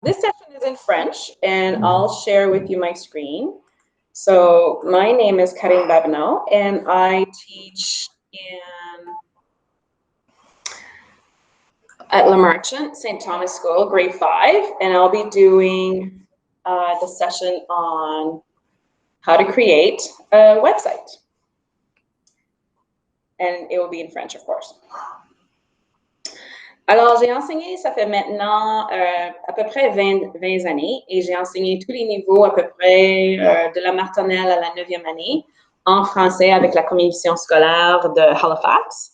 This session is in French, and I'll share with you my screen. So my name is Karine Babineau, and I teach at Le Marchant, St. Thomas School, grade 5, and I'll be doing the session on how to create a website. And it will be in French, of course. Alors, j'ai enseigné, ça fait maintenant à peu près 20 années, et j'ai enseigné tous les niveaux à peu près de la maternelle à la 9e année en français avec la commission scolaire de Halifax.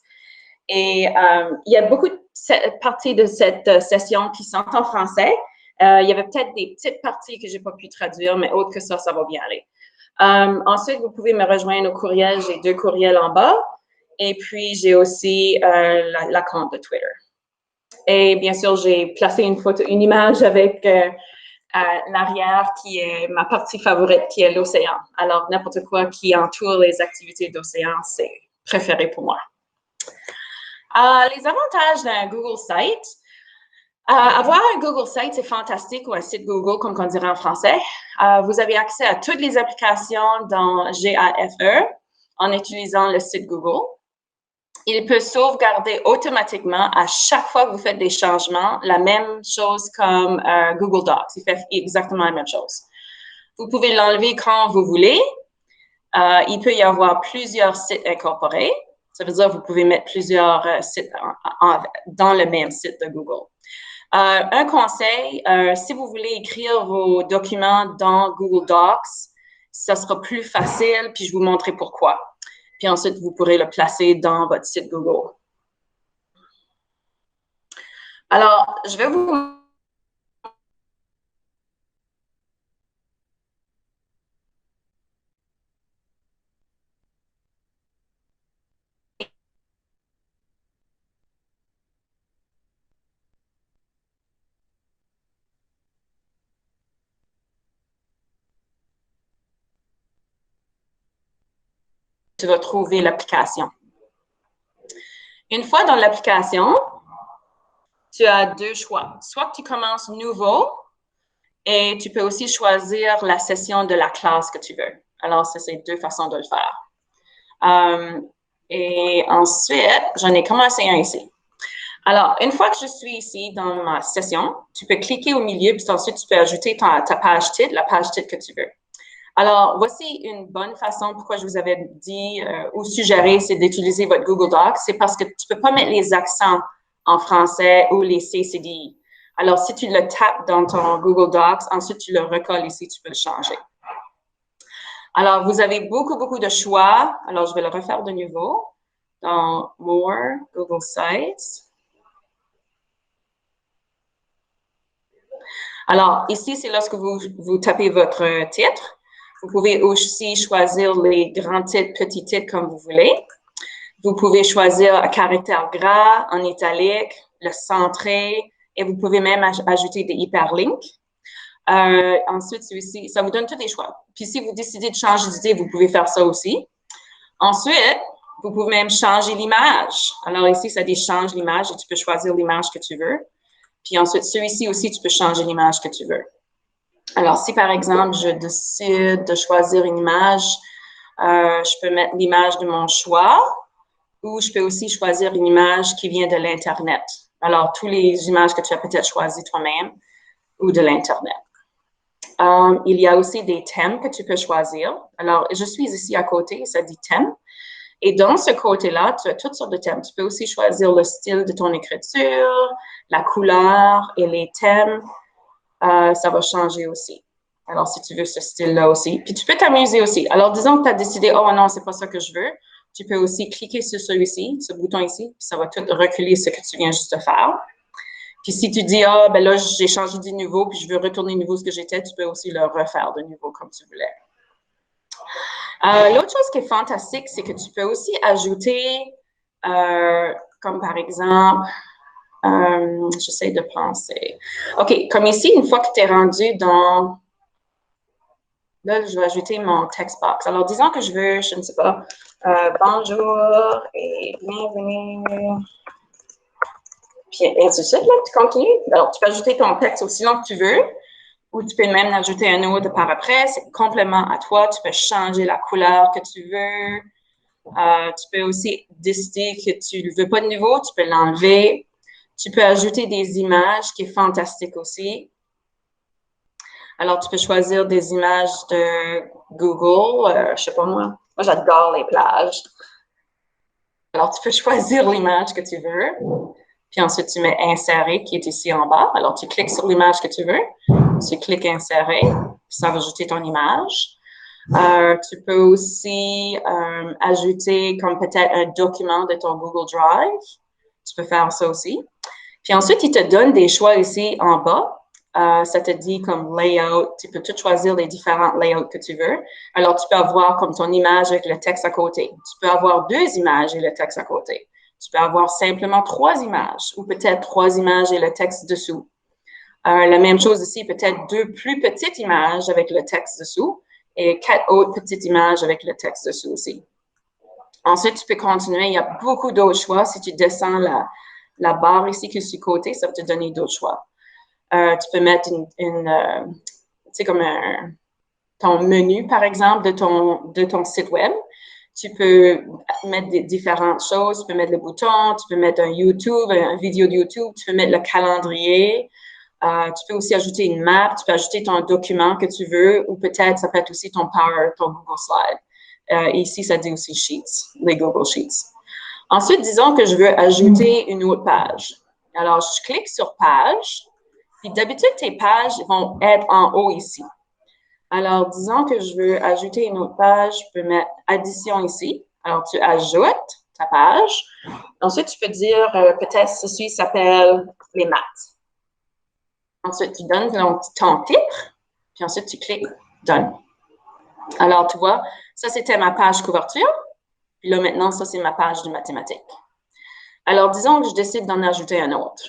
Et il y a beaucoup de parties de cette session qui sont en français. Il y avait peut-être des petites parties que je n'ai pas pu traduire, mais autre que ça, ça va bien aller. Ensuite, vous pouvez me rejoindre au courriel. J'ai 2 courriels en bas. Et puis, j'ai aussi la compte de Twitter. Et bien sûr, j'ai placé une image avec l'arrière qui est ma partie favorite, qui est l'océan. Alors, n'importe quoi qui entoure les activités d'océan, c'est préféré pour moi. Les avantages d'un Google Site. Avoir un Google Site, c'est fantastique, ou un site Google, comme on dirait en français. Vous avez accès à toutes les applications dans GAFE en utilisant le site Google. Il peut sauvegarder automatiquement à chaque fois que vous faites des changements, la même chose comme Google Docs. Il fait exactement la même chose. Vous pouvez l'enlever quand vous voulez. Il peut y avoir plusieurs sites incorporés. Ça veut dire que vous pouvez mettre plusieurs sites dans le même site de Google. Un conseil, si vous voulez écrire vos documents dans Google Docs, ça sera plus facile, puis je vous montrerai pourquoi. Puis ensuite, vous pourrez le placer dans votre site Google. Alors, je vais vous tu vas trouver l'application. Une fois dans l'application, tu as 2 choix. Soit que tu commences nouveau et tu peux aussi choisir la session de la classe que tu veux. Alors, ça, c'est 2 façons de le faire. Et ensuite, j'en ai commencé un ici. Alors, une fois que je suis ici dans ma session, tu peux cliquer au milieu, puis ensuite, tu peux ajouter ta page titre, la page titre que tu veux. Alors, voici une bonne façon pourquoi je vous avais dit ou suggéré, c'est d'utiliser votre Google Docs. C'est parce que tu ne peux pas mettre les accents en français ou les CCDI. Alors, si tu le tapes dans ton Google Docs, ensuite tu le recolles ici, tu peux le changer. Alors, vous avez beaucoup de choix. Alors, je vais le refaire de nouveau dans More, Google Sites. Alors, ici, c'est lorsque vous tapez votre titre. Vous pouvez aussi choisir les grands titres, petits titres, comme vous voulez. Vous pouvez choisir un caractère gras, en italique, le centré, et vous pouvez même ajouter des hyperlinks. Ensuite, celui-ci, ça vous donne tous les choix. Puis, si vous décidez de changer d'idée, vous pouvez faire ça aussi. Ensuite, vous pouvez même changer l'image. Alors ici, ça dit « Change l'image » et tu peux choisir l'image que tu veux. Puis ensuite, celui-ci aussi, tu peux changer l'image que tu veux. Alors, si par exemple, je décide de choisir une image, je peux mettre l'image de mon choix ou je peux aussi choisir une image qui vient de l'Internet. Alors, toutes les images que tu as peut-être choisies toi-même ou de l'Internet. Il y a aussi des thèmes que tu peux choisir. Alors, je suis ici à côté, ça dit thème. Et dans ce côté-là, tu as toutes sortes de thèmes. Tu peux aussi choisir le style de ton écriture, la couleur et les thèmes. Ça va changer aussi. Alors, si tu veux ce style-là aussi. Puis, tu peux t'amuser aussi. Alors, disons que tu as décidé, oh non, c'est pas ça que je veux. Tu peux aussi cliquer sur celui-ci, ce bouton ici, puis ça va tout reculer ce que tu viens juste de faire. Puis, si tu dis, ah, ben là, j'ai changé de nouveau, puis je veux retourner nouveau ce que j'étais, tu peux aussi le refaire de nouveau comme tu voulais. L'autre chose qui est fantastique, c'est que tu peux aussi ajouter, comme par exemple, j'essaie de penser. OK, comme ici, une fois que tu es rendu dans... Là, je vais ajouter mon text box. Alors, disons que je veux, je ne sais pas, bonjour et bienvenue Puis ainsi de suite, là, tu continues. Alors, tu peux ajouter ton texte aussi long que tu veux, ou tu peux même ajouter un autre par après. C'est complètement à toi. Tu peux changer la couleur que tu veux. Tu peux aussi décider que tu ne veux pas de nouveau, tu peux l'enlever. Tu peux ajouter des images, qui est fantastique aussi. Alors, tu peux choisir des images de Google, je ne sais pas moi. Moi, j'adore les plages. Alors, tu peux choisir l'image que tu veux. Puis ensuite, tu mets insérer qui est ici en bas. Alors, tu cliques sur l'image que tu veux. Tu cliques insérer. Puis ça va ajouter ton image. Tu peux aussi ajouter comme peut-être un document de ton Google Drive. Tu peux faire ça aussi. Puis ensuite, il te donne des choix ici en bas. Ça te dit comme layout. Tu peux tout choisir les différents layouts que tu veux. Alors, tu peux avoir comme ton image avec le texte à côté. Tu peux avoir 2 images et le texte à côté. Tu peux avoir simplement 3 images ou peut-être 3 images et le texte dessous. La même chose ici, peut-être 2 plus petites images avec le texte dessous et 4 autres petites images avec le texte dessous aussi. Ensuite, tu peux continuer. Il y a beaucoup d'autres choix. Si tu descends la barre ici qui est sur le côté, ça va te donner d'autres choix. Tu peux mettre tu sais, comme ton menu, par exemple, de ton site web. Tu peux mettre différentes choses. Tu peux mettre le bouton, tu peux mettre un YouTube, une vidéo de YouTube, tu peux mettre le calendrier. Tu peux aussi ajouter une map, tu peux ajouter ton document que tu veux, ou peut-être ça peut être aussi ton Google Slide. Ici, ça dit aussi Sheets, les Google Sheets. Ensuite, disons que je veux ajouter une autre page. Alors, je clique sur page, puis d'habitude, tes pages vont être en haut ici. Alors, disons que je veux ajouter une autre page, je peux mettre addition ici. Alors, tu ajoutes ta page. Ensuite, tu peux dire peut-être ceci s'appelle les maths. Ensuite, tu donnes ton titre, puis ensuite, tu cliques Donne. Alors, tu vois, ça, c'était ma page couverture. Puis là, maintenant, ça, c'est ma page de mathématiques. Alors, disons que je décide d'en ajouter un autre.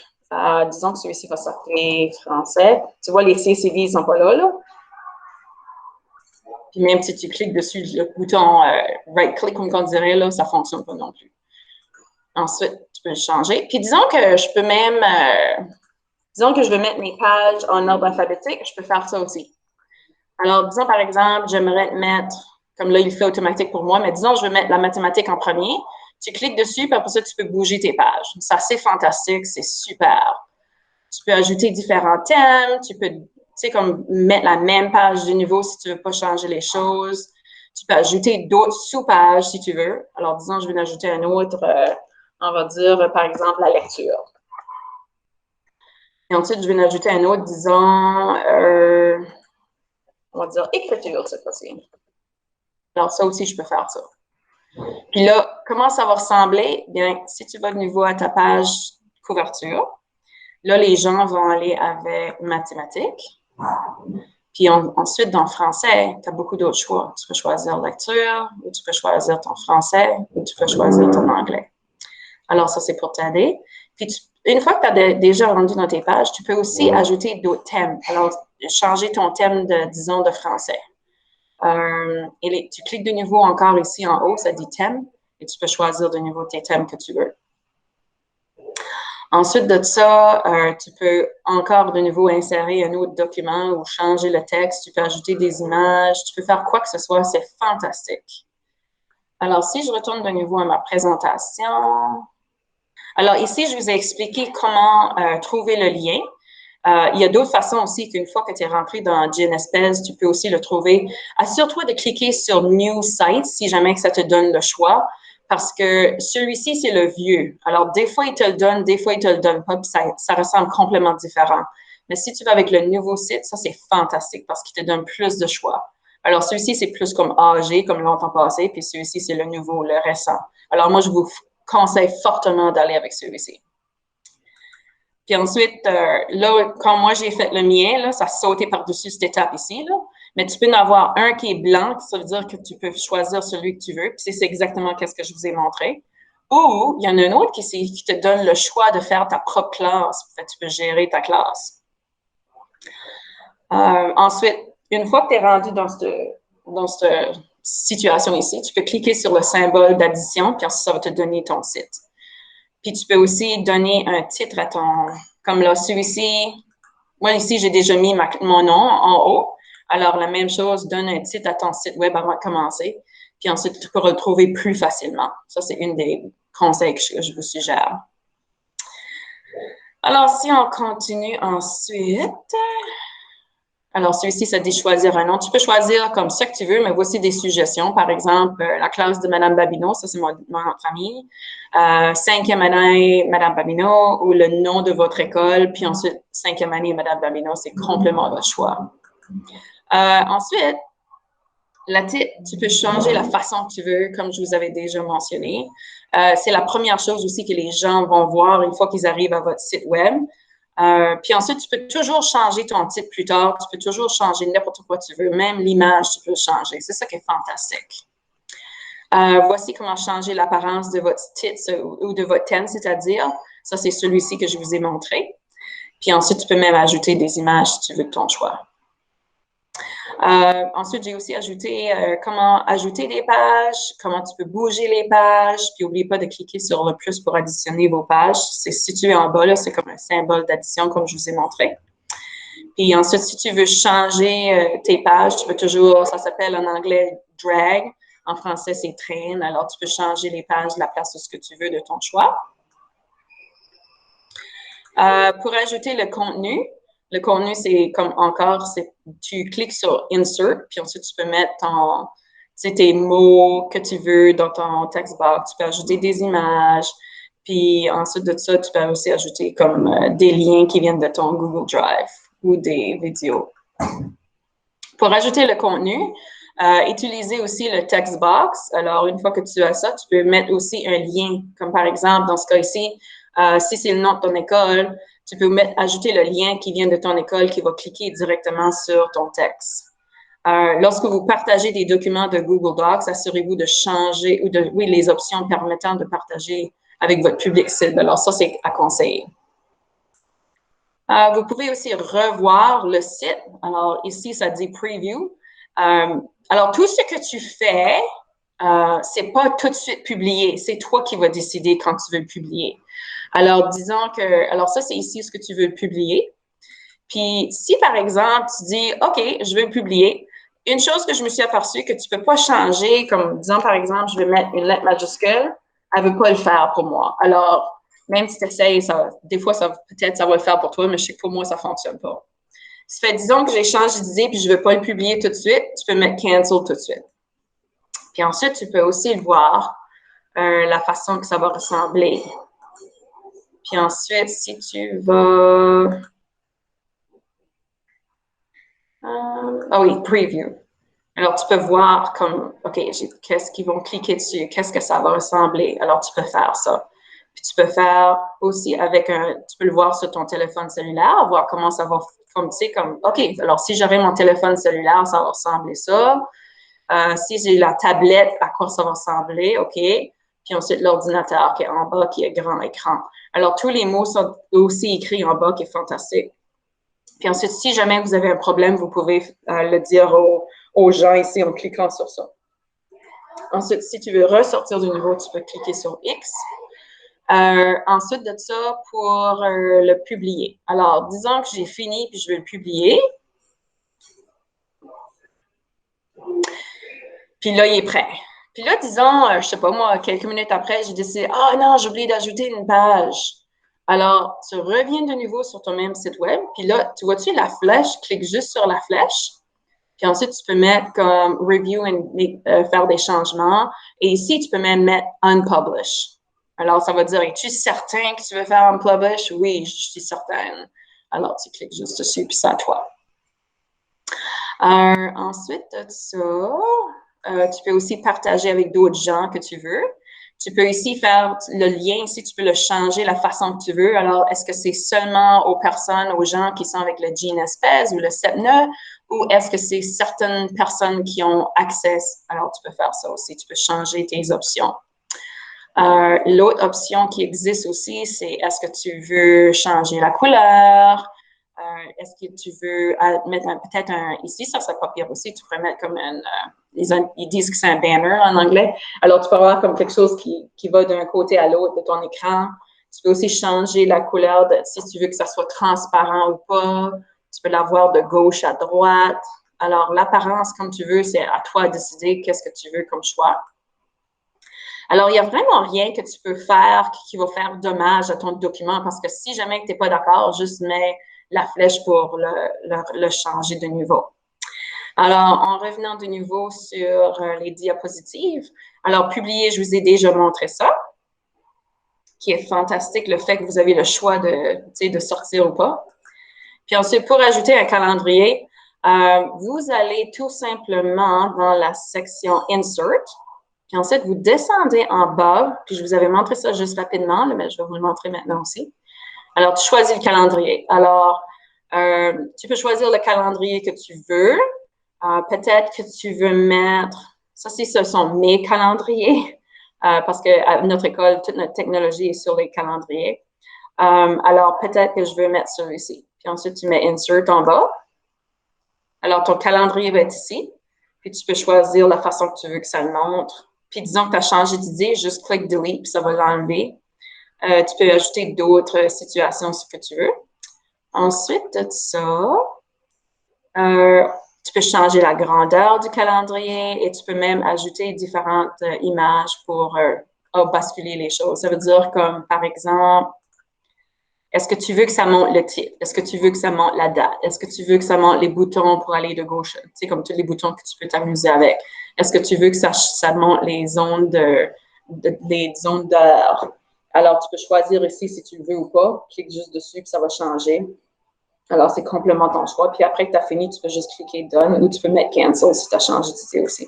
Disons que celui-ci va s'appeler français. Tu vois, les CCD ne sont pas là, là. Puis même si tu cliques dessus, le bouton right-click, comme on dirait, là, ça ne fonctionne pas non plus. Ensuite, tu peux le changer. Puis disons que je peux même... disons que je veux mettre mes pages en ordre alphabétique, je peux faire ça aussi. Alors, disons par exemple, j'aimerais mettre, comme là, il fait automatique pour moi, mais disons, je veux mettre la mathématique en premier. Tu cliques dessus, puis après ça, tu peux bouger tes pages. Ça, c'est fantastique, c'est super. Tu peux ajouter différents thèmes, tu peux, tu sais, comme mettre la même page de nouveau si tu ne veux pas changer les choses. Tu peux ajouter d'autres sous-pages si tu veux. Alors, disons, je vais en ajouter un autre, on va dire, par exemple, la lecture. Et ensuite, je vais en ajouter un autre, disons, on va dire écriture cette fois-ci. Alors, ça aussi, je peux faire ça. Puis là, comment ça va ressembler? Bien, si tu vas de nouveau à ta page couverture, là, les gens vont aller avec mathématiques. Puis ensuite, dans le français, tu as beaucoup d'autres choix. Tu peux choisir lecture, ou tu peux choisir ton français, ou tu peux choisir ton anglais. Alors, ça, c'est pour t'aider. Puis, une fois que tu as déjà rendu dans tes pages, tu peux aussi ajouter d'autres thèmes. Alors, changer ton thème, disons, de français. Et tu cliques de nouveau encore ici en haut, ça dit thème, et tu peux choisir de nouveau tes thèmes que tu veux. Ensuite de ça, tu peux encore de nouveau insérer un autre document ou changer le texte, tu peux ajouter des images, tu peux faire quoi que ce soit, c'est fantastique. Alors, si je retourne de nouveau à ma présentation, alors ici, je vous ai expliqué comment trouver le lien. Il y a d'autres façons aussi qu'une fois que tu es rentré dans GNSPES, tu peux aussi le trouver. Assure-toi de cliquer sur New Site si jamais que ça te donne le choix, parce que celui-ci, c'est le vieux. Alors, des fois, il te le donne, des fois, il te le donne pas, puis ça ressemble complètement différent. Mais si tu vas avec le nouveau site, ça, c'est fantastique parce qu'il te donne plus de choix. Alors, celui-ci, c'est plus comme âgé, comme longtemps passé, puis celui-ci, c'est le nouveau, le récent. Alors, moi, je vous conseille fortement d'aller avec celui-ci. Puis ensuite, là, quand moi j'ai fait le mien, là, ça sautait par-dessus cette étape ici, là. Mais tu peux en avoir un qui est blanc, ça veut dire que tu peux choisir celui que tu veux. Puis c'est exactement ce que je vous ai montré. Ou il y en a un autre qui te donne le choix de faire ta propre classe. Fait, tu peux gérer ta classe. Ensuite, une fois que tu es rendu dans cette situation ici, tu peux cliquer sur le symbole d'addition, puis ensuite, ça va te donner ton site. Puis tu peux aussi donner un titre à ton, comme là, celui-ci, moi ici, j'ai déjà mis mon nom en haut. Alors, la même chose, donne un titre à ton site web avant de commencer. Puis ensuite, tu peux retrouver plus facilement. Ça, c'est une des conseils que je vous suggère. Alors, si on continue ensuite, alors celui-ci, ça dit choisir un nom. Tu peux choisir comme ça que tu veux, mais voici des suggestions. Par exemple, la classe de Madame Babineau, ça c'est mon famille. Cinquième année, Madame Babineau, ou le nom de votre école, puis ensuite, cinquième année, Madame Babineau, c'est complètement votre choix. Ensuite, la titre, tu peux changer la façon que tu veux, comme je vous avais déjà mentionné. C'est la première chose aussi que les gens vont voir une fois qu'ils arrivent à votre site web. Puis ensuite, tu peux toujours changer ton titre plus tard. Tu peux toujours changer n'importe quoi tu veux. Même l'image, tu peux le changer. C'est ça qui est fantastique. Voici comment changer l'apparence de votre titre ou de votre thème, c'est-à-dire, ça c'est celui-ci que je vous ai montré. Puis ensuite, tu peux même ajouter des images si tu veux de ton choix. Ensuite, j'ai aussi ajouté comment ajouter des pages, comment tu peux bouger les pages, puis n'oubliez pas de cliquer sur le plus pour additionner vos pages. C'est situé en bas, c'est comme un symbole d'addition, comme je vous ai montré. Puis ensuite, si tu veux changer tes pages, tu peux toujours, ça s'appelle en anglais drag, en français c'est traîne, alors tu peux changer les pages de la place de ce que tu veux de ton choix. Pour ajouter le contenu, c'est comme encore, tu cliques sur Insert, puis ensuite tu peux mettre tes mots que tu veux dans ton text box. Tu peux ajouter des images, puis ensuite de ça, tu peux aussi ajouter comme des liens qui viennent de ton Google Drive ou des vidéos. Pour ajouter le contenu, utilisez aussi le text box. Alors, une fois que tu as ça, tu peux mettre aussi un lien, comme par exemple, dans ce cas ici, si c'est le nom de ton école, tu peux ajouter le lien qui vient de ton école qui va cliquer directement sur ton texte. Lorsque vous partagez des documents de Google Docs, assurez-vous de changer les options permettant de partager avec votre public cible. Alors, ça, c'est à conseiller. Vous pouvez aussi revoir le site. Alors, ici, ça dit Preview. Alors, tout ce que tu fais, c'est pas tout de suite publié. C'est toi qui vas décider quand tu veux le publier. Alors, disons que, alors ça, c'est ici ce que tu veux le publier. Puis, si par exemple, tu dis, OK, je veux le publier, une chose que je me suis aperçue que tu peux pas changer, comme disons par exemple, je vais mettre une lettre majuscule, elle veut pas le faire pour moi. Alors, même si tu essayes, des fois, peut-être ça va le faire pour toi, mais je sais que pour moi, ça fonctionne pas. Ça fait, disons que j'ai changé d'idée puis je veux pas le publier tout de suite, tu peux mettre cancel tout de suite. Puis ensuite, tu peux aussi voir la façon que ça va ressembler. Puis ensuite, si tu vas... ah oui, preview. Alors, tu peux voir comme, OK, qu'est-ce qu'ils vont cliquer dessus, qu'est-ce que ça va ressembler. Alors, tu peux faire ça. Puis, tu peux faire aussi tu peux le voir sur ton téléphone cellulaire, voir comment ça va, comme, tu sais, comme, OK, alors, si j'aurais mon téléphone cellulaire, ça va ressembler ça. Si j'ai la tablette, à quoi ça va ressembler, OK. Puis ensuite, l'ordinateur qui est en bas, qui est grand écran. Alors, tous les mots sont aussi écrits en bas, qui est fantastique. Puis ensuite, si jamais vous avez un problème, vous pouvez le dire aux gens ici en cliquant sur ça. Ensuite, si tu veux ressortir du niveau, tu peux cliquer sur X. Ensuite de ça, pour le publier. Alors, disons que j'ai fini puis je vais le publier. Puis là, il est prêt. Puis là, disons, je sais pas moi, quelques minutes après, j'ai décidé, ah non, j'ai oublié d'ajouter une page. Alors, tu reviens de nouveau sur ton même site web, puis là, tu vois-tu la flèche, clique juste sur la flèche, puis ensuite, tu peux mettre comme review et faire des changements. Et ici, tu peux même mettre unpublish. Alors, ça va dire, es-tu certain que tu veux faire unpublish? Oui, je suis certaine. Alors, tu cliques juste dessus, puis c'est à toi. Ensuite de ça, tu peux aussi partager avec d'autres gens que tu veux. Tu peux ici faire le lien, ici, tu peux le changer la façon que tu veux. Alors, est-ce que c'est seulement aux personnes, aux gens qui sont avec le GNSPES ou le CEPNA, ou est-ce que c'est certaines personnes qui ont accès? Alors, tu peux faire ça aussi. Tu peux changer tes options. L'autre option qui existe aussi, c'est est-ce que tu veux changer la couleur? Est-ce que tu veux mettre peut-être ici, ça serait pas pire aussi, tu pourrais mettre comme ils disent que c'est un banner en anglais. Alors, tu peux avoir comme quelque chose qui va d'un côté à l'autre de ton écran. Tu peux aussi changer la couleur si tu veux que ça soit transparent ou pas. Tu peux l'avoir de gauche à droite. Alors, l'apparence, comme tu veux, c'est à toi de décider qu'est-ce que tu veux comme choix. Alors, il n'y a vraiment rien que tu peux faire qui va faire dommage à ton document parce que si jamais tu n'es pas d'accord, juste mets la flèche pour le changer de niveau. Alors, en revenant de nouveau sur les diapositives, alors, publier, je vous ai déjà montré ça, qui est fantastique, le fait que vous avez le choix de sortir ou pas. Puis ensuite, pour ajouter un calendrier, vous allez tout simplement dans la section Insert. Puis ensuite, vous descendez en bas. Puis je vous avais montré ça juste rapidement, mais je vais vous le montrer maintenant aussi. Alors, tu choisis le calendrier. Alors, tu peux choisir le calendrier que tu veux. Peut-être que tu veux mettre, ça, ce sont mes calendriers, parce qu'à notre école, toute notre technologie est sur les calendriers. Alors, peut-être que je veux mettre celui-ci. Puis ensuite, tu mets Insert en bas. Alors, ton calendrier va être ici. Puis tu peux choisir la façon que tu veux que ça le montre. Puis disons que tu as changé d'idée, juste clique Delete, puis ça va l'enlever. Tu peux ajouter d'autres situations si tu veux. Ensuite de ça, tu peux changer la grandeur du calendrier et tu peux même ajouter différentes images pour basculer les choses. Ça veut dire comme, par exemple, est-ce que tu veux que ça monte le titre? Est-ce que tu veux que ça monte la date? Est-ce que tu veux que ça monte les boutons pour aller de gauche? Tu sais, comme tous les boutons que tu peux t'amuser avec. Est-ce que tu veux que ça monte les zones d'heure? Alors, tu peux choisir ici si tu le veux ou pas. Clique juste dessus, puis ça va changer. Alors, c'est complètement ton choix. Puis après que tu as fini, tu peux juste cliquer Done ou tu peux mettre Cancel si tu as changé d'idée aussi.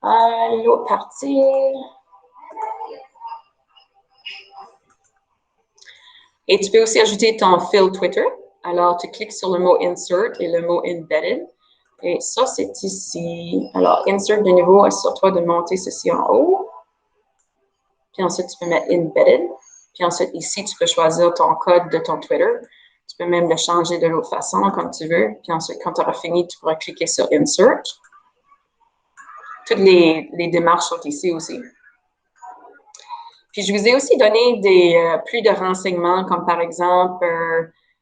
L'autre partie. Et tu peux aussi ajouter ton fil Twitter. Alors, tu cliques sur le mot Insert et le mot Embedded. Et ça, c'est ici. Alors, Insert de nouveau, assure-toi de monter ceci en haut. Puis ensuite, tu peux mettre Embedded. Puis ensuite, ici, tu peux choisir ton code de ton Twitter. Tu peux même le changer de l'autre façon, comme tu veux. Puis ensuite, quand tu auras fini, tu pourras cliquer sur Insert. Toutes les démarches sont ici aussi. Puis, je vous ai aussi donné plus de renseignements, comme par exemple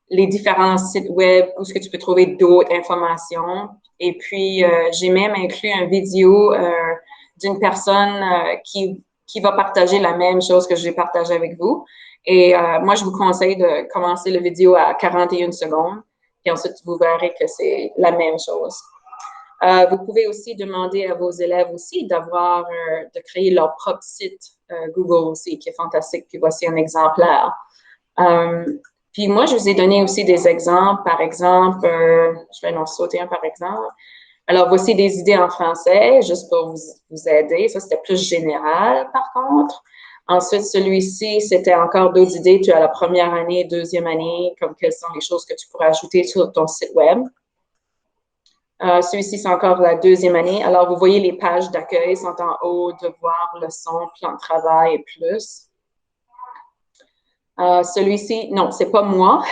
les différents sites web où est-ce que tu peux trouver d'autres informations. Et puis, j'ai même inclus une vidéo d'une personne qui va partager la même chose que j'ai partagé avec vous. Et moi, je vous conseille de commencer la vidéo à 41 secondes. Puis ensuite, vous verrez que c'est la même chose. Vous pouvez aussi demander à vos élèves aussi de créer leur propre site Google aussi, qui est fantastique. Puis voici un exemplaire. Puis moi, je vous ai donné aussi des exemples. Par exemple, je vais en sauter un par exemple. Alors, voici des idées en français, juste pour vous aider. Ça, c'était plus général, par contre. Ensuite, celui-ci, c'était encore d'autres idées. Tu as la première année, deuxième année, comme quelles sont les choses que tu pourrais ajouter sur ton site web. Celui-ci, c'est encore la deuxième année. Alors, vous voyez, les pages d'accueil sont en haut, devoirs, leçons, plan de travail et plus. Celui-ci, non, c'est pas moi.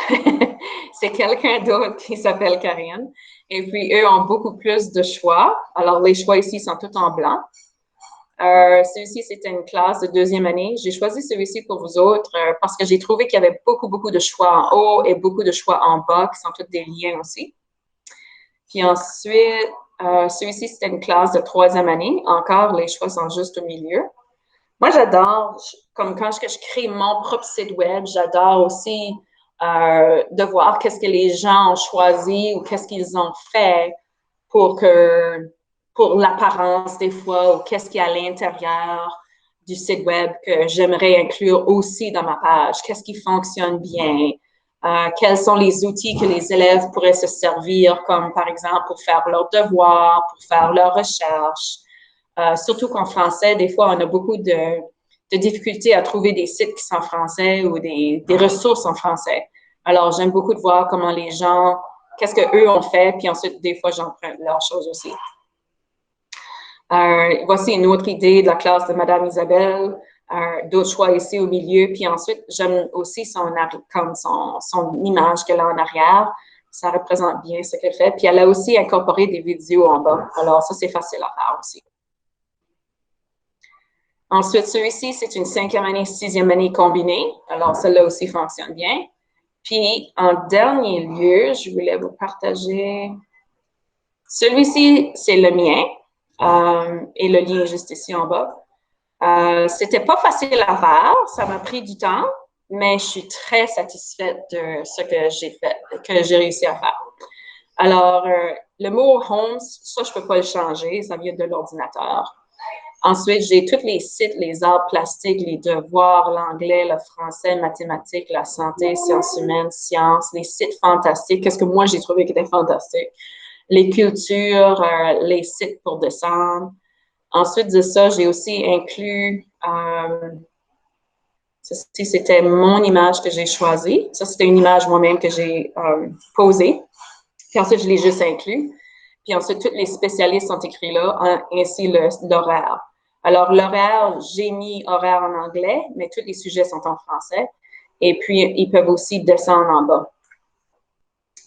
C'est quelqu'un d'autre qui s'appelle Karine. Et puis, eux ont beaucoup plus de choix. Alors, les choix ici sont tous en blanc. Celui-ci, c'était une classe de deuxième année. J'ai choisi celui-ci pour vous autres parce que j'ai trouvé qu'il y avait beaucoup de choix en haut et beaucoup de choix en bas qui sont tous des liens aussi. Puis ensuite, celui-ci, c'était une classe de troisième année. Encore, les choix sont juste au milieu. Moi, j'adore, comme quand je crée mon propre site web, j'adore aussi de voir qu'est-ce que les gens ont choisi ou qu'est-ce qu'ils ont fait pour l'apparence des fois ou qu'est-ce qu'il y a à l'intérieur du site web que j'aimerais inclure aussi dans ma page. Qu'est-ce qui fonctionne bien? Quels sont les outils que les élèves pourraient se servir, comme par exemple pour faire leurs devoirs, pour faire leurs recherches. Surtout qu'en français, des fois, on a beaucoup de difficultés à trouver des sites qui sont en français ou des ressources en français. Alors, j'aime beaucoup de voir comment les gens, qu'est-ce qu'eux ont fait, puis ensuite, des fois, j'emprunte leurs choses aussi. Voici une autre idée de la classe de Madame Isabelle. D'autres choix ici au milieu. Puis ensuite, j'aime aussi son image qu'elle a en arrière. Ça représente bien ce qu'elle fait. Puis elle a aussi incorporé des vidéos en bas. Alors ça, c'est facile à faire aussi. Ensuite, celui-ci, c'est une 5e année, 6e année combinée. Alors, celle-là aussi fonctionne bien. Puis, en dernier lieu, je voulais vous partager. Celui-ci, c'est le mien. Et le lien est juste ici en bas. C'était pas facile à faire, ça m'a pris du temps, mais je suis très satisfaite de ce que j'ai fait, que j'ai réussi à faire. Alors, le mot Homes, ça, je peux pas le changer, ça vient de l'ordinateur. Ensuite, j'ai tous les sites, les arts plastiques, les devoirs, l'anglais, le français, mathématiques, la santé, sciences humaines, sciences, les sites fantastiques, qu'est-ce que moi j'ai trouvé qui était fantastique, les cultures, les sites pour descendre. Ensuite de ça, j'ai aussi inclus, c'était mon image que j'ai choisie. Ça, c'était une image moi-même que j'ai posée. Puis ensuite, je l'ai juste inclus. Puis ensuite, tous les spécialistes sont écrits là, ainsi l'horaire. Alors, l'horaire, j'ai mis horaire en anglais, mais tous les sujets sont en français. Et puis, ils peuvent aussi descendre en bas.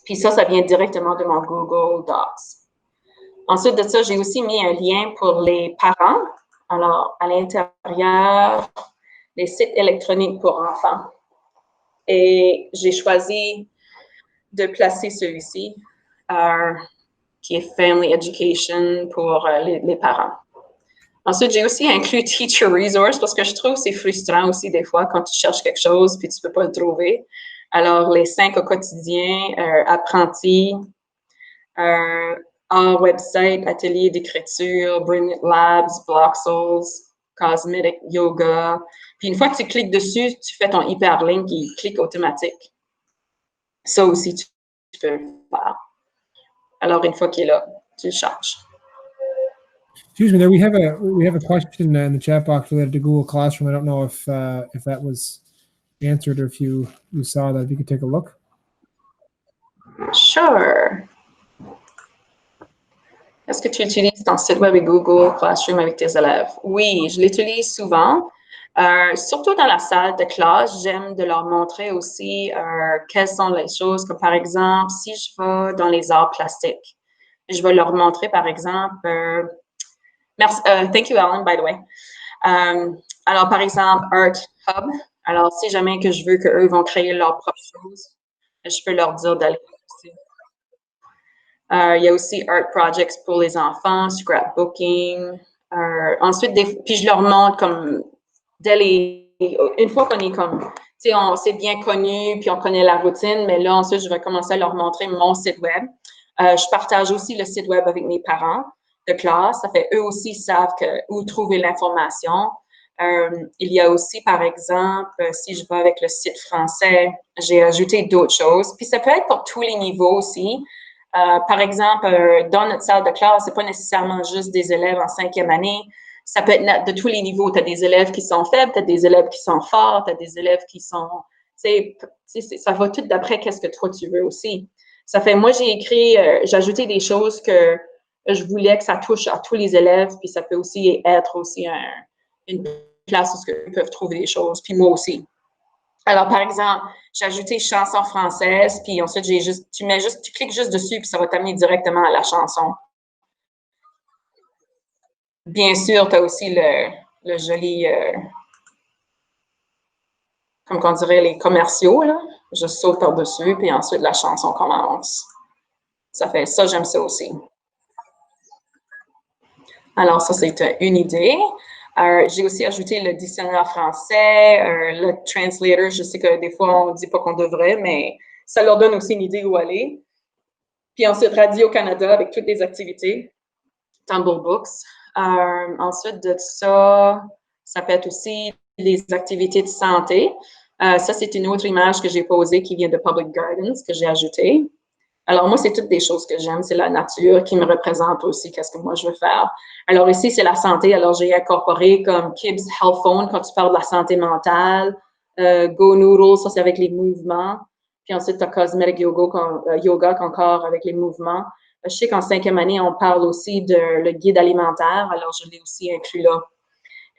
Puis ça vient directement de mon Google Docs. Ensuite de ça, j'ai aussi mis un lien pour les parents. Alors, à l'intérieur, les sites électroniques pour enfants. Et j'ai choisi de placer celui-ci, qui est Family Education pour les parents. Ensuite, j'ai aussi inclus Teacher Resource parce que je trouve que c'est frustrant aussi des fois quand tu cherches quelque chose puis tu ne peux pas le trouver. Alors, les 5 au quotidien, apprentis, un website, atelier d'écriture, Brilliant Labs, Bloxels, Cosmetic Yoga. Puis une fois que tu cliques dessus, tu fais ton hyperlink, il clique automatique. Ça aussi, tu peux le faire. Alors, une fois qu'il est là, tu le charges. Excuse me, there we have a question in the chat box related to Google Classroom. I don't know if that was answered or if you saw that. If you could take a look. Sure. Est-ce que tu utilises ton site web et Google Classroom avec tes élèves? Oui, je l'utilise souvent. Surtout dans la salle de classe, j'aime de leur montrer aussi quelles sont les choses, comme par exemple, si je vais dans les arts plastiques, je vais leur montrer, par exemple, merci, thank you, Alan, by the way. Alors, par exemple, Art Hub. Alors, si jamais que je veux qu'eux vont créer leurs propres choses, je peux leur dire d'aller aussi. Il y a aussi Art Projects pour les enfants, scrapbooking. Ensuite, puis je leur montre comme, une fois qu'on est comme, tu sais, on s'est bien connu, puis on connaît la routine, mais là, ensuite, je vais commencer à leur montrer mon site web. Je partage aussi le site web avec mes parents de classe. Ça fait, eux aussi savent où trouver l'information. Il y a aussi, par exemple, si je vais avec le site français, j'ai ajouté d'autres choses. Puis ça peut être pour tous les niveaux aussi. Par exemple, dans notre salle de classe, c'est pas nécessairement juste des élèves en 5e année. Ça peut être de tous les niveaux. Tu as des élèves qui sont faibles, tu as des élèves qui sont forts, tu as des élèves qui sont... ça va tout d'après qu'est-ce que toi tu veux aussi. Ça fait, moi, j'ai ajouté des choses que je voulais que ça touche à tous les élèves, puis ça peut aussi être aussi une place où ils peuvent trouver des choses, puis moi aussi. Alors, par exemple, j'ai ajouté chanson française, puis ensuite, tu cliques juste dessus, puis ça va t'amener directement à la chanson. Bien sûr, tu as aussi le joli, comme on dirait, les commerciaux, là. Je saute par-dessus, puis ensuite, la chanson commence. Ça fait ça, j'aime ça aussi. Alors, ça, c'est une idée. J'ai aussi ajouté le dictionnaire français, le translator. Je sais que des fois, on ne dit pas qu'on devrait, mais ça leur donne aussi une idée où aller. Puis ensuite, Radio-Canada avec toutes les activités. Tumble Books. Ensuite de ça, ça peut être aussi les activités de santé. Ça, c'est une autre image que j'ai posée qui vient de Public Gardens, que j'ai ajoutée. Alors, moi, c'est toutes des choses que j'aime. C'est la nature qui me représente aussi, qu'est-ce que moi, je veux faire. Alors, ici, c'est la santé. Alors, j'ai incorporé comme Kibbs Health Phone quand tu parles de la santé mentale. Go Noodle, ça, c'est avec les mouvements. Puis ensuite, tu as Cosmetic Yoga encore avec les mouvements. Je sais qu'en 5e année, on parle aussi de le guide alimentaire. Alors, je l'ai aussi inclus là.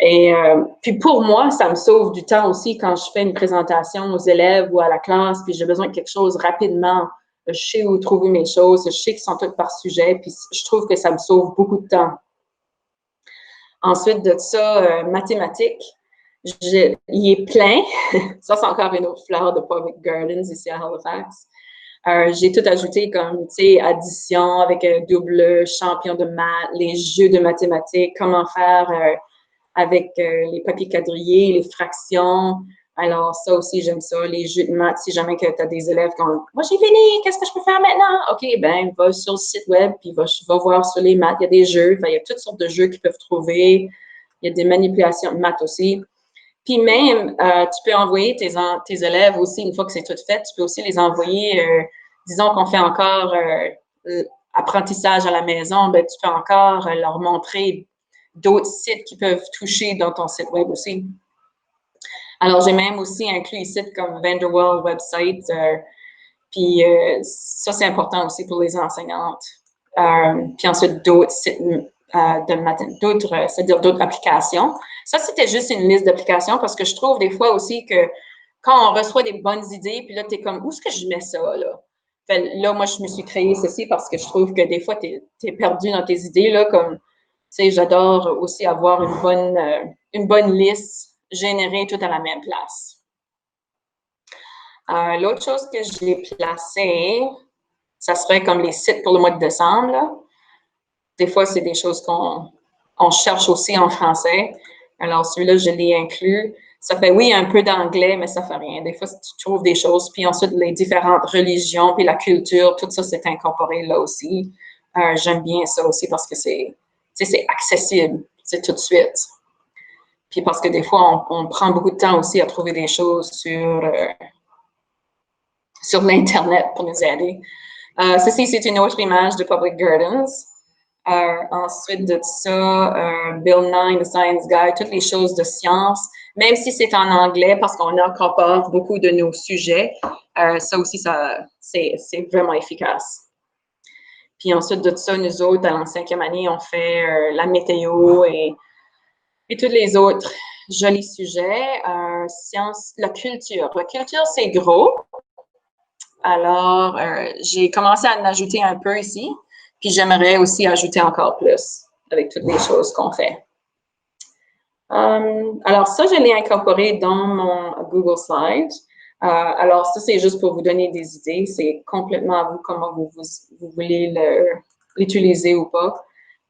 Et puis pour moi, ça me sauve du temps aussi quand je fais une présentation aux élèves ou à la classe, puis j'ai besoin de quelque chose rapidement. Je sais où trouver mes choses, je sais qu'ils sont toutes par sujet, puis je trouve que ça me sauve beaucoup de temps. Ensuite de ça, mathématiques, il est plein. Ça, c'est encore une autre fleur de Public Gardens ici à Halifax. J'ai tout ajouté comme, tu sais, addition avec un double, champion de maths, les jeux de mathématiques, comment faire avec les papiers quadrillés, les fractions. Alors, ça aussi, j'aime ça, les jeux de maths. Si jamais tu as des élèves qui ont « Moi, j'ai fini, qu'est-ce que je peux faire maintenant? » OK, ben, va sur le site web, puis va voir sur les maths. Il y a des jeux, il y a toutes sortes de jeux qu'ils peuvent trouver. Il y a des manipulations de maths aussi. Puis même, tu peux envoyer tes élèves aussi, une fois que c'est tout fait, tu peux aussi les envoyer, disons qu'on fait encore apprentissage à la maison, ben, tu peux encore leur montrer d'autres sites qui peuvent toucher dans ton site web aussi. Alors, j'ai même aussi inclus des sites comme Vanderwall Website, puis ça, c'est important aussi pour les enseignantes. Puis ensuite, d'autres sites c'est-à-dire d'autres applications. Ça, c'était juste une liste d'applications parce que je trouve des fois aussi que quand on reçoit des bonnes idées, puis là, tu es comme, où est-ce que je mets ça, là? Fait, là, moi, je me suis créé ceci parce que je trouve que des fois, tu es perdu dans tes idées, là, comme, tu sais, j'adore aussi avoir une bonne liste générée tout à la même place. L'autre chose que j'ai placée, ça serait comme les sites pour le mois de décembre, là. Des fois, c'est des choses qu'on cherche aussi en français. Alors, celui-là, je l'ai inclus. Ça fait, oui, un peu d'anglais, mais ça fait rien. Des fois, tu trouves des choses. Puis ensuite, les différentes religions, puis la culture, tout ça, c'est incorporé là aussi. J'aime bien ça aussi parce que c'est accessible, c'est tout de suite. Puis parce que des fois, on prend beaucoup de temps aussi à trouver des choses sur l'Internet pour nous aider. Ceci, c'est une autre image de Public Gardens. Ensuite de ça, Bill Nye, The Science Guy, toutes les choses de science, même si c'est en anglais parce qu'on incorpore beaucoup de nos sujets, ça aussi, c'est vraiment efficace. Puis ensuite de ça, nous autres, en 5e année, on fait la météo et tous les autres jolis sujets. Science, la culture. La culture, c'est gros. Alors, j'ai commencé à en ajouter un peu ici. Puis j'aimerais aussi ajouter encore plus avec toutes les choses qu'on fait. Alors ça, je l'ai incorporé dans mon Google Slide. Alors ça, c'est juste pour vous donner des idées. C'est complètement à vous comment vous voulez l'utiliser ou pas.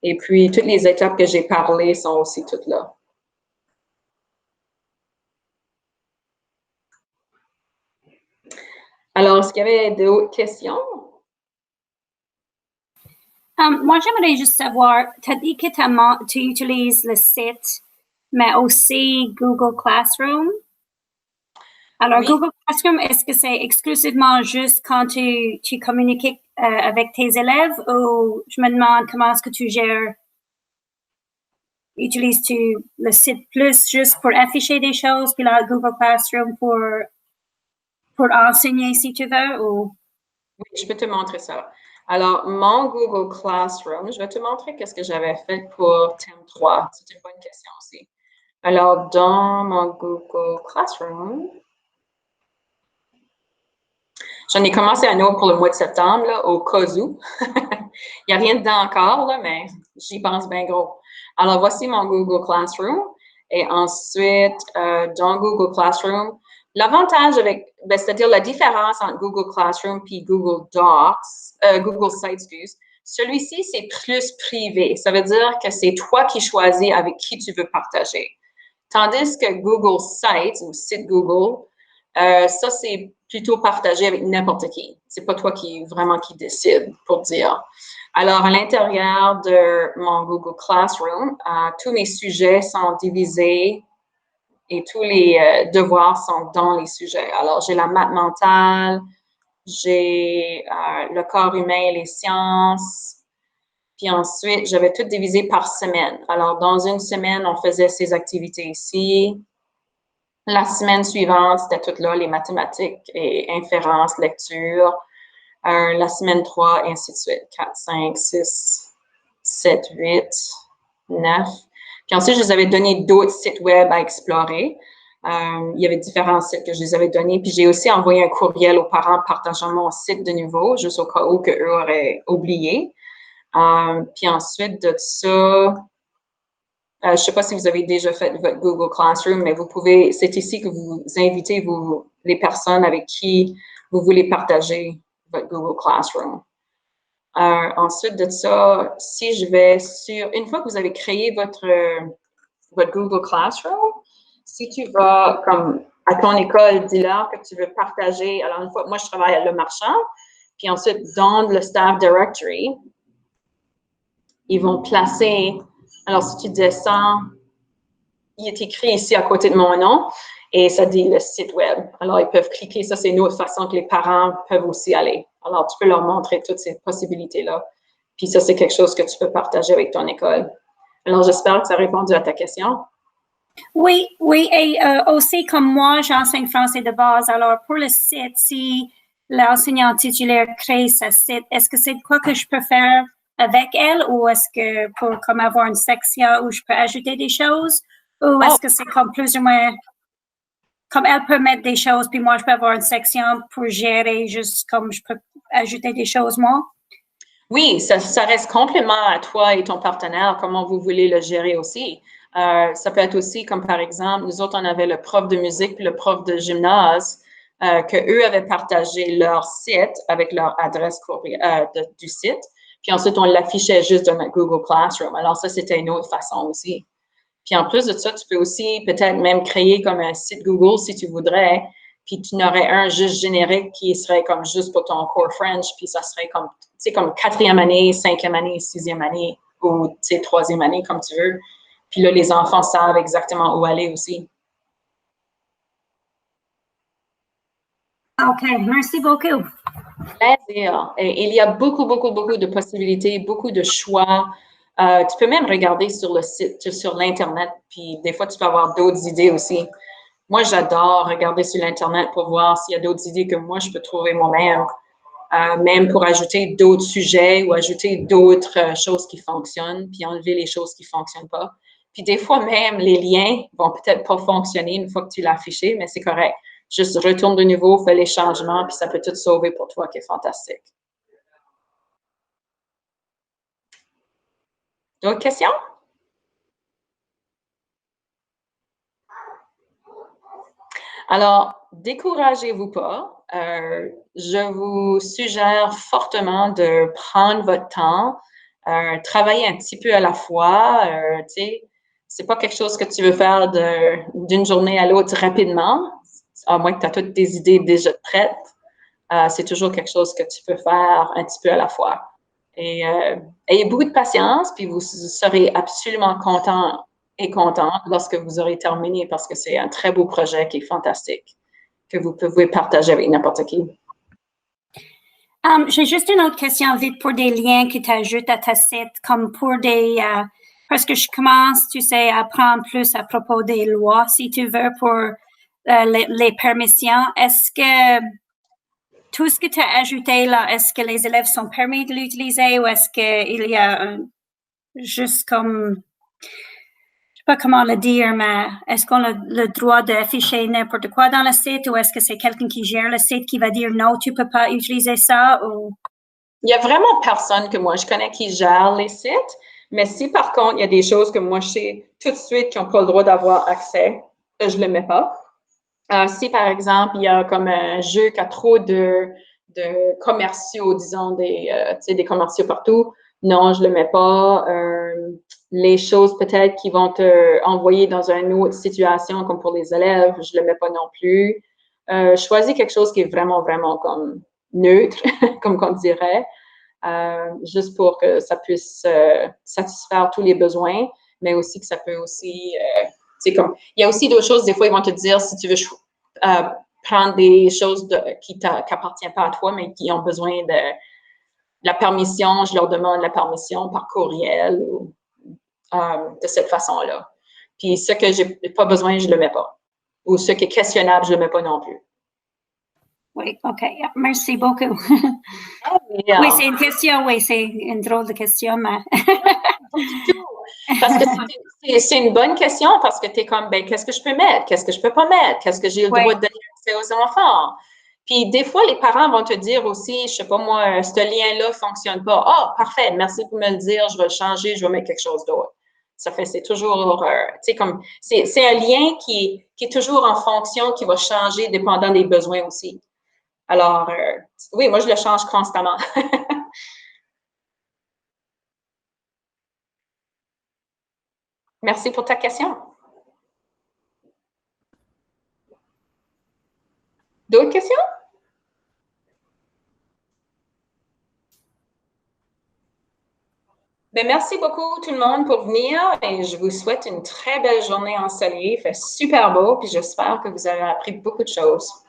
Et puis, toutes les étapes que j'ai parlé sont aussi toutes là. Alors, est-ce qu'il y avait d'autres questions? Moi, j'aimerais juste savoir, tu as dit que tu utilises le site, mais aussi Google Classroom. Alors, oui. Google Classroom, est-ce que c'est exclusivement juste quand tu communiques avec tes élèves ou je me demande comment est-ce que tu gères? Utilises-tu le site plus juste pour afficher des choses, puis là, Google Classroom pour enseigner si tu veux? Ou? Oui, je peux te montrer ça. Alors, mon Google Classroom, je vais te montrer qu'est-ce que j'avais fait pour thème 3. C'est une bonne question aussi. Alors, dans mon Google Classroom, j'en ai commencé un autre pour le mois de septembre, là, au cas où. Il n'y a rien dedans encore, là, mais j'y pense bien gros. Alors, voici mon Google Classroom. Et ensuite, dans Google Classroom, l'avantage c'est-à-dire la différence entre Google Classroom et Google Docs, Google Sites, excuse, celui-ci, c'est plus privé. Ça veut dire que c'est toi qui choisis avec qui tu veux partager. Tandis que Google Sites ou site Google, ça, c'est plutôt partagé avec n'importe qui. C'est pas toi qui décide, pour dire. Alors, à l'intérieur de mon Google Classroom, tous mes sujets sont divisés et tous les devoirs sont dans les sujets. Alors, j'ai la maths mentale, j'ai le corps humain et les sciences. Puis ensuite, j'avais tout divisé par semaine. Alors, dans une semaine, on faisait ces activités ici. La semaine suivante, c'était tout là, les mathématiques et inférences, lecture. La semaine 3, ainsi de suite. 4, 5, 6, 7, 8, 9. Puis ensuite, je les avais donné d'autres sites web à explorer. Il y avait différents sites que je les avais donnés. Puis j'ai aussi envoyé un courriel aux parents partageant mon site de nouveau, juste au cas où qu'eux auraient oublié. Puis ensuite de ça, Je ne sais pas si vous avez déjà fait votre Google Classroom, mais c'est ici que vous invitez les personnes avec qui vous voulez partager votre Google Classroom. Ensuite de ça, si je vais une fois que vous avez créé votre Google Classroom, si tu vas comme à ton école, dis-leur que tu veux partager. Alors, une fois, moi, je travaille à Le Marchand, puis ensuite, dans le Staff Directory, ils vont placer, alors si tu descends, il est écrit ici à côté de mon nom, et ça dit le site web. Alors, ils peuvent cliquer, ça c'est une autre façon que les parents peuvent aussi aller. Alors, tu peux leur montrer toutes ces possibilités-là. Puis ça, c'est quelque chose que tu peux partager avec ton école. Alors, j'espère que ça a répondu à ta question. Oui, et aussi comme moi, j'enseigne français de base. Alors, pour le site, si l'enseignant titulaire crée ce site, est-ce que c'est quoi que je peux faire avec elle ou est-ce que pour comme avoir une section où je peux ajouter des choses ou est-ce que c'est comme plus ou moins comme elle peut mettre des choses puis moi je peux avoir une section pour gérer juste comme je peux ajouter des choses moi? Oui, ça reste complètement à toi et ton partenaire, comment vous voulez le gérer aussi. Ça peut être aussi comme par exemple, nous autres, on avait le prof de musique puis le prof de gymnase que eux avaient partagé leur site avec leur adresse du site. Puis ensuite, on l'affichait juste dans notre Google Classroom. Alors ça, c'était une autre façon aussi. Puis en plus de ça, tu peux aussi peut-être même créer comme un site Google si tu voudrais. Puis tu n'aurais un juste générique qui serait comme juste pour ton cours French. Puis ça serait comme, tu sais, comme 4e année, 5e année, 6e année ou, tu sais, 3e année, comme tu veux. Puis là, les enfants savent exactement où aller aussi. OK, merci beaucoup. Plaisir. Et il y a beaucoup de possibilités, beaucoup de choix. Tu peux même regarder sur le site, sur l'Internet, puis des fois, tu peux avoir d'autres idées aussi. Moi, j'adore regarder sur l'Internet pour voir s'il y a d'autres idées que moi, je peux trouver moi-même, même pour ajouter d'autres sujets ou ajouter d'autres choses qui fonctionnent, puis enlever les choses qui ne fonctionnent pas. Puis des fois même, les liens vont peut-être pas fonctionner une fois que tu l'as affiché, mais c'est correct. Juste retourne de nouveau, fais les changements, puis ça peut tout sauver pour toi, qui est fantastique. D'autres questions? Alors, découragez-vous pas. Je vous suggère fortement de prendre votre temps, travailler un petit peu à la fois. Tu sais, c'est pas quelque chose que tu veux faire d'une journée à l'autre rapidement, à moins que tu as toutes tes idées déjà prêtes. C'est toujours quelque chose que tu peux faire un petit peu à la fois. Et ayez beaucoup de patience, puis vous serez absolument content et contente lorsque vous aurez terminé parce que c'est un très beau projet qui est fantastique, que vous pouvez partager avec n'importe qui. J'ai juste une autre question vite pour des liens que tu ajoutes à ta site, comme pour des... parce que je commence, tu sais, à apprendre plus à propos des lois, si tu veux, pour les permissions. Est-ce que tout ce que tu as ajouté là, est-ce que les élèves sont permis de l'utiliser ou est-ce qu'il y a juste comme... Je sais pas comment le dire, mais est-ce qu'on a le droit d'afficher n'importe quoi dans le site ou est-ce que c'est quelqu'un qui gère le site qui va dire non, tu peux pas utiliser ça ou... Il y a vraiment personne que moi je connais qui gère les sites, mais si par contre il y a des choses que moi je sais tout de suite qui n'ont pas le droit d'avoir accès, je le mets pas. Si par exemple il y a comme un jeu qui a trop de commerciaux, disons des commerciaux partout, non, je le mets pas. Les choses peut-être qui vont te envoyer dans une autre situation, comme pour les élèves, je le mets pas non plus. Choisis quelque chose qui est vraiment comme neutre, comme on dirait, juste pour que ça puisse satisfaire tous les besoins, mais aussi que ça peut aussi, il y a aussi d'autres choses, des fois, ils vont te dire si tu veux prendre des choses qui n'appartiennent pas à toi, mais qui ont besoin de la permission, je leur demande la permission par courriel ou de cette façon-là. Puis ce que j'ai pas besoin, je le mets pas. Ou ce qui est questionnable, je le mets pas non plus. Oui, OK. Merci beaucoup. Yeah. Oui, c'est une question, oui, c'est une drôle de question, mais... Parce que c'est une bonne question, parce que tu es comme, ben, qu'est-ce que je peux mettre? Qu'est-ce que je peux pas mettre? Qu'est-ce que j'ai le droit de donner accès aux enfants? Puis des fois, les parents vont te dire aussi, je sais pas moi, ce lien-là fonctionne pas. Ah, parfait, merci pour me le dire, je vais le changer, je vais mettre quelque chose d'autre. c'est toujours, c'est un lien qui est toujours en fonction, qui va changer dépendant des besoins aussi. Alors, oui, moi, je le change constamment. Merci pour ta question. D'autres questions? Bien, merci beaucoup tout le monde pour venir et je vous souhaite une très belle journée ensoleillée. Il fait super beau puis j'espère que vous avez appris beaucoup de choses.